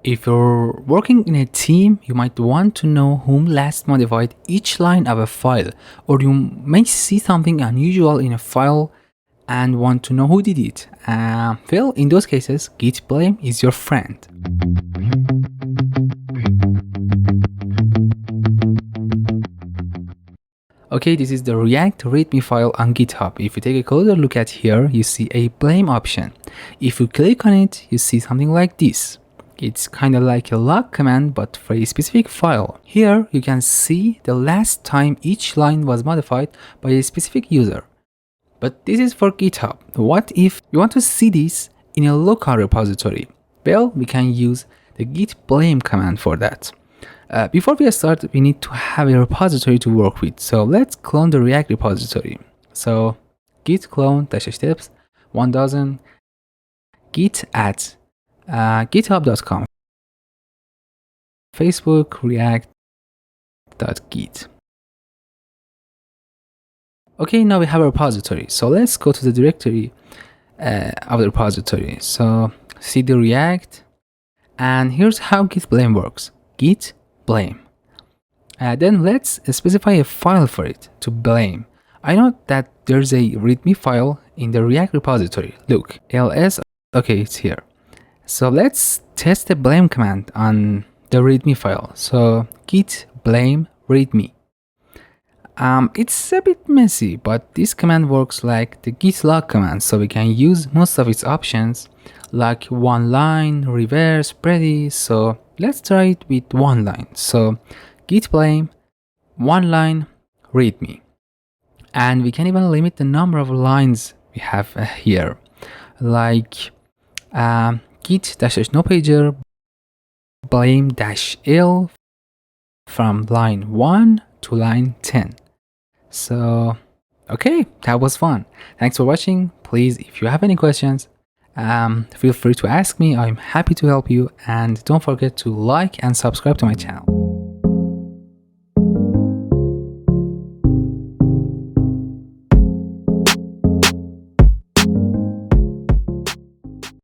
If you're working in a team, you might want to know whom last modified each line of a file, or you may see something unusual in a file and want to know who did it. Well, in those cases, git blame is your friend. Okay, this is the React README file on GitHub. If you take a closer look at here, you see a blame option. If you click on it, you see something like this. It's kind of like a log command, but for a specific file. Here, you can see the last time each line was modified by a specific user. But this is for GitHub. What if you want to see this in a local repository? Well, we can use the git blame command for that. Before we start, we need to have a repository to work with. So let's clone the React repository. So git clone -steps 1000 git at github.com Facebook react.git. Okay, now we have a repository. So let's go to the directory of the repository. So cd react, and here's how git blame works. Git blame. Then let's specify a file for it to blame. I know that there's a readme file in the React repository. Look, ls, okay, it's here. So let's test the blame command on the readme file. So git blame readme. It's a bit messy, but this command works like the git log command, so we can use most of its options like one line, reverse, pretty. So let's try it with one line. So git blame, one line, readme. And we can even limit the number of lines we have here, like git -no pager blame -l from line 1 to line 10. So okay, that was fun. Thanks for watching. Please, if you have any questions, feel free to ask me. I'm happy to help you, and don't forget to like and subscribe to my channel.